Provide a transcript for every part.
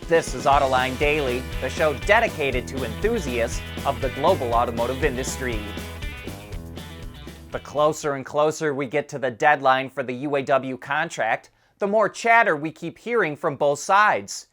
This is Autoline Daily, the show dedicated to enthusiasts of the global automotive industry. The closer and closer we get to the deadline for the UAW contract, the more chatter we keep hearing from both sides.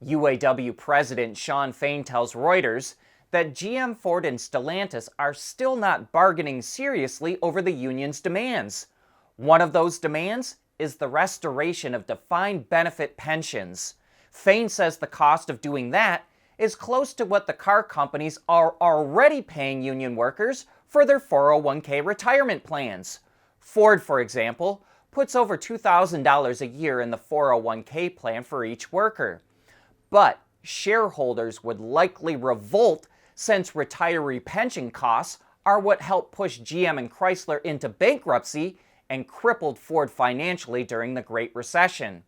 UAW President Fain tells Reuters that GM, Ford, and Stellantis are still not bargaining seriously over the union's demands. One of those demands is the restoration of defined benefit pensions. Fain says the cost of doing that is close to what the car companies are already paying union workers for their 401k retirement plans. Ford, for example, puts over $2,000 a year in the 401k plan for each worker. But shareholders would likely revolt since retiree pension costs are what helped push GM and Chrysler into bankruptcy and crippled Ford financially during the Great Recession.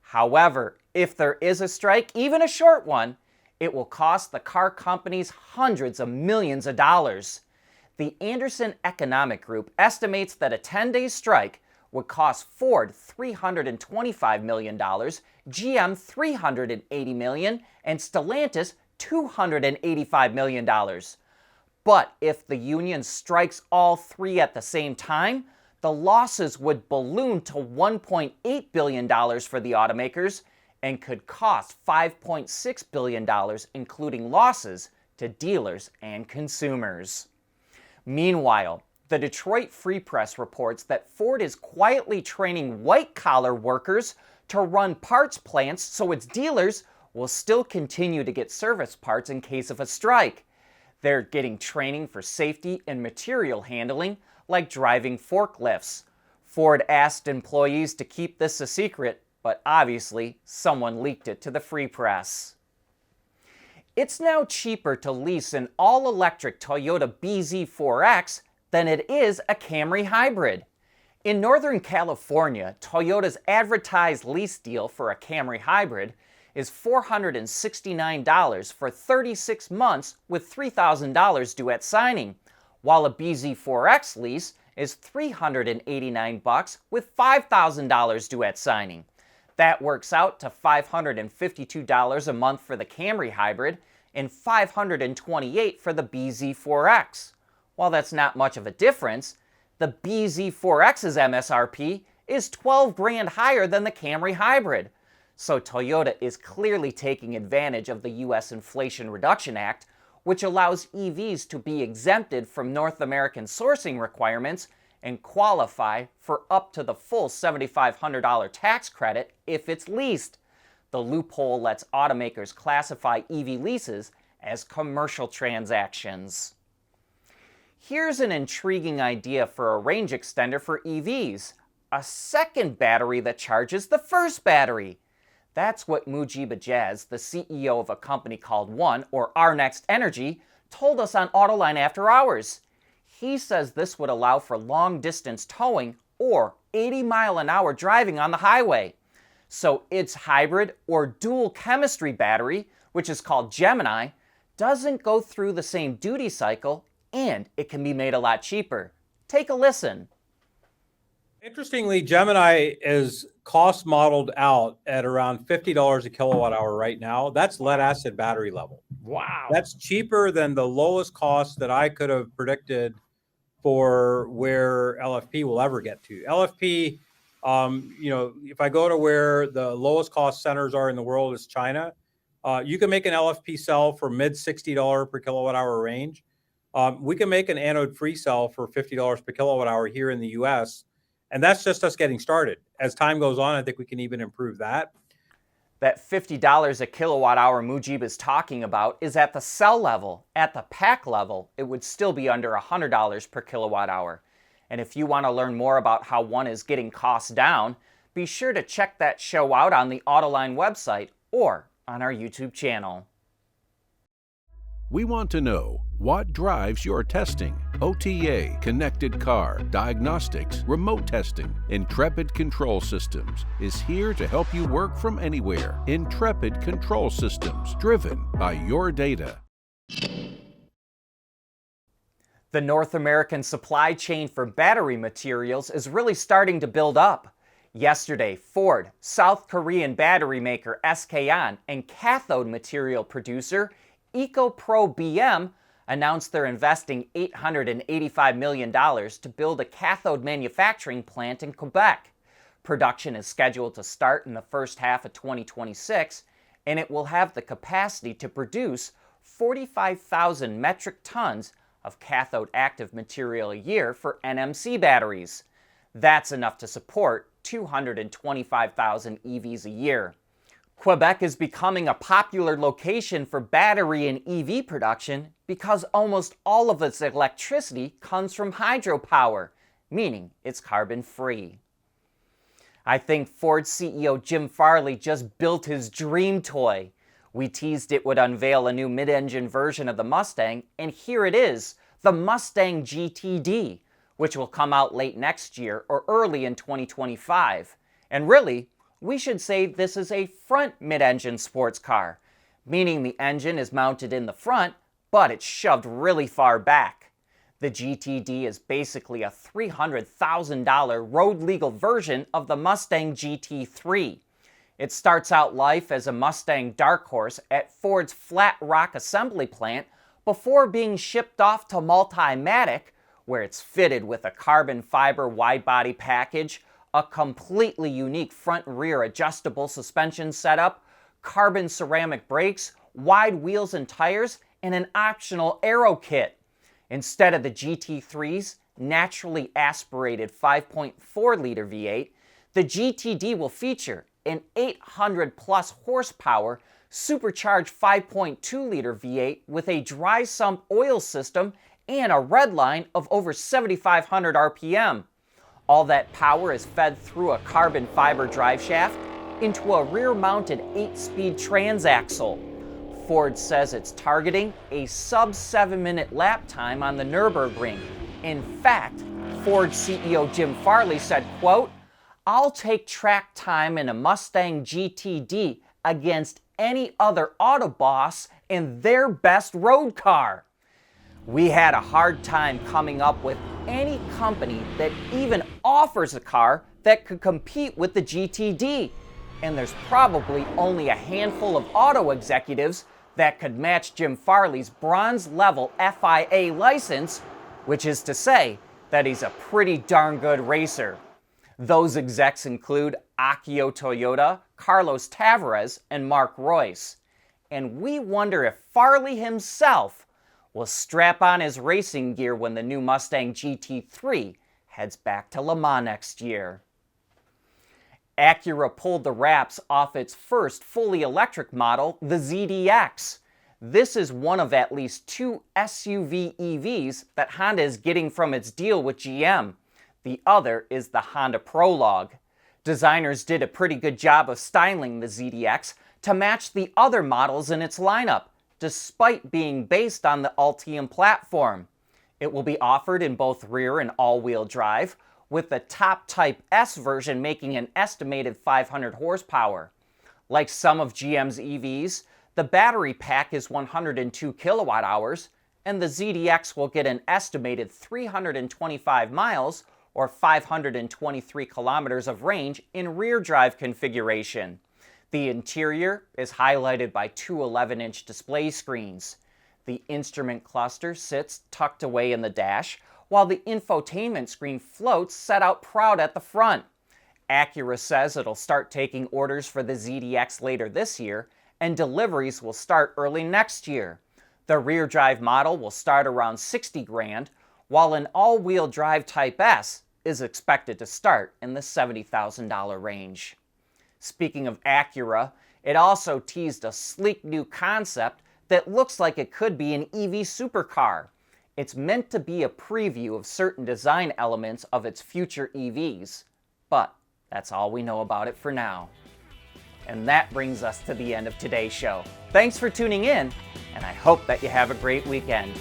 However, if there is a strike, even a short one, it will cost the car companies hundreds of millions of dollars. The Anderson Economic Group estimates that a 10-day strike would cost Ford $325 million, GM $380 million, and Stellantis $285 million. But if the union strikes all three at the same time, the losses would balloon to $1.8 billion for the automakers and could cost $5.6 billion, including losses to dealers and consumers. Meanwhile, the Detroit Free Press reports that Ford is quietly training white-collar workers to run parts plants so its dealers will still continue to get service parts in case of a strike. They're getting training for safety and material handling, like driving forklifts. Ford asked employees to keep this a secret, but obviously someone leaked it to the Free Press. It's now cheaper to lease an all-electric Toyota BZ4X than it is a Camry hybrid. In Northern California, Toyota's advertised lease deal for a Camry hybrid is $469 for 36 months with $3,000 due at signing, while a BZ4X lease is $389 with $5,000 due at signing. That works out to $552 a month for the Camry hybrid and $528 for the BZ4X. While that's not much of a difference, the BZ4X's MSRP is $12,000 higher than the Camry hybrid. So Toyota is clearly taking advantage of the U.S. Inflation Reduction Act, which allows EVs to be exempted from North American sourcing requirements and qualify for up to the full $7,500 tax credit if it's leased. The loophole lets automakers classify EV leases as commercial transactions. Here's an intriguing idea for a range extender for EVs: a second battery that charges the first battery. That's what Mujeeba Jazz, the CEO of a company called One, or Our Next Energy, told us on Autoline After Hours. He says this would allow for long-distance towing or 80-mile-an-hour driving on the highway. So its hybrid or dual chemistry battery, which is called Gemini, doesn't go through the same duty cycle, and it can be made a lot cheaper. Take a listen. Interestingly, Gemini is cost modeled out at around $50 a kilowatt hour right now. That's lead acid battery level. Wow. That's cheaper than the lowest cost that I could have predicted for where LFP will ever get to. LFP, if I go to where the lowest cost centers are in the world is China, you can make an LFP cell for mid $60 per kilowatt hour range. We can make an anode free cell for $50 per kilowatt hour here in the US. And that's just us getting started. As time goes on, I think we can even improve that. That $50 a kilowatt hour Mujeeba is talking about is at the cell level. At the pack level, it would still be under $100 per kilowatt hour. And if you want to learn more about how One is getting costs down, be sure to check that show out on the Autoline website or on our YouTube channel. We want to know what drives your testing. OTA, connected car, diagnostics, remote testing. Intrepid Control Systems is here to help you work from anywhere. Intrepid Control Systems, driven by your data. The North American supply chain for battery materials is really starting to build up. Yesterday, Ford, South Korean battery maker SK On, and cathode material producer EcoPro BM announced they're investing $885 million to build a cathode manufacturing plant in Quebec. Production is scheduled to start in the first half of 2026, and it will have the capacity to produce 45,000 metric tons of cathode active material a year for NMC batteries. That's enough to support 225,000 EVs a year. Quebec is becoming a popular location for battery and EV production because almost all of its electricity comes from hydropower, meaning it's carbon-free. I think Ford CEO Jim Farley just built his dream toy. We teased it would unveil a new mid-engine version of the Mustang, and here it is, the Mustang GTD, which will come out late next year or early in 2025. And really, we should say this is a front mid-engine sports car, meaning the engine is mounted in the front, but it's shoved really far back. The GTD is basically a $300,000 road-legal version of the Mustang GT3. It starts out life as a Mustang Dark Horse at Ford's Flat Rock assembly plant before being shipped off to Multimatic, where it's fitted with a carbon fiber wide-body package, a completely unique front and rear adjustable suspension setup, carbon ceramic brakes, wide wheels and tires, and an optional aero kit. Instead of the GT3's naturally aspirated 5.4-liter V8, the GTD will feature an 800-plus horsepower supercharged 5.2-liter V8 with a dry sump oil system and a red line of over 7,500 RPM. All that power is fed through a carbon fiber drive shaft into a rear-mounted 8-speed transaxle. Ford says it's targeting a sub-7-minute lap time on the Nürburgring. In fact, Ford CEO Jim Farley said, quote, "I'll take track time in a Mustang GTD against any other auto boss in their best road car." We had a hard time coming up with any company that even offers a car that could compete with the GTD. And there's probably only a handful of auto executives that could match Jim Farley's bronze-level FIA license, which is to say that he's a pretty darn good racer. Those execs include Akio Toyoda, Carlos Tavares, and Mark Royce. And we wonder if Farley himself will strap on his racing gear when the new Mustang GT3 heads back to Le Mans next year. Acura pulled the wraps off its first fully electric model, the ZDX. This is one of at least 2 SUV EVs that Honda is getting from its deal with GM. The other is the Honda Prologue. Designers did a pretty good job of styling the ZDX to match the other models in its lineup, despite being based on the Ultium platform. It will be offered in both rear and all-wheel drive, with the top Type S version making an estimated 500 horsepower. Like some of GM's EVs, the battery pack is 102 kilowatt hours, and the ZDX will get an estimated 325 miles or 523 kilometers of range in rear drive configuration. The interior is highlighted by 2 11-inch display screens. The instrument cluster sits tucked away in the dash, while the infotainment screen floats set out proud at the front. Acura says it'll start taking orders for the ZDX later this year, and deliveries will start early next year. The rear drive model will start around $60,000, while an all-wheel drive Type S is expected to start in the $70,000 range. Speaking of Acura, it also teased a sleek new concept that looks like it could be an EV supercar. It's meant to be a preview of certain design elements of its future EVs, but that's all we know about it for now. And that brings us to the end of today's show. Thanks for tuning in, and I hope that you have a great weekend.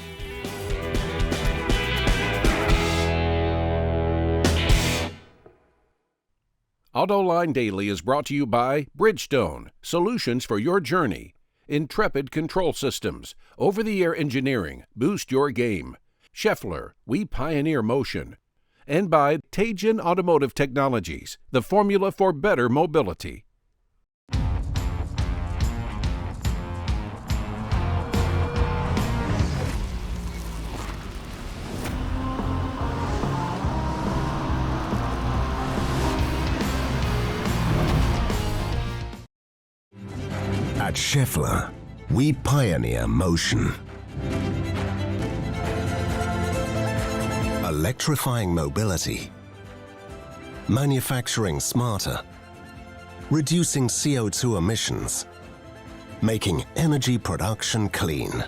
Autoline Daily is brought to you by Bridgestone, solutions for your journey. Intrepid Control Systems, over-the-air engineering, boost your game. Scheffler, we pioneer motion. And by Teases Automotive Technologies, the formula for better mobility. At Schaeffler, we pioneer motion. Electrifying mobility, manufacturing smarter, reducing CO2 emissions, making energy production clean.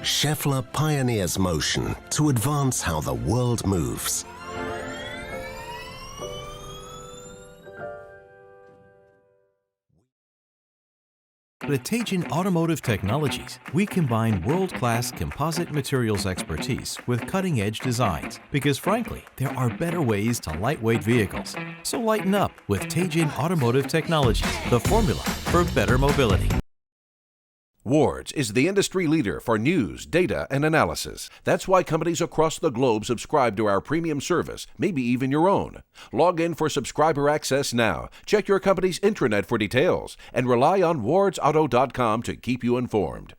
Schaeffler pioneers motion to advance how the world moves. At Teases Automotive Technologies, we combine world-class composite materials expertise with cutting-edge designs because, frankly, there are better ways to lightweight vehicles. So lighten up with Teases Automotive Technologies, the formula for better mobility. Wards is the industry leader for news, data, and analysis. That's why companies across the globe subscribe to our premium service, maybe even your own. Log in for subscriber access now. Check your company's intranet for details and rely on wardsauto.com to keep you informed.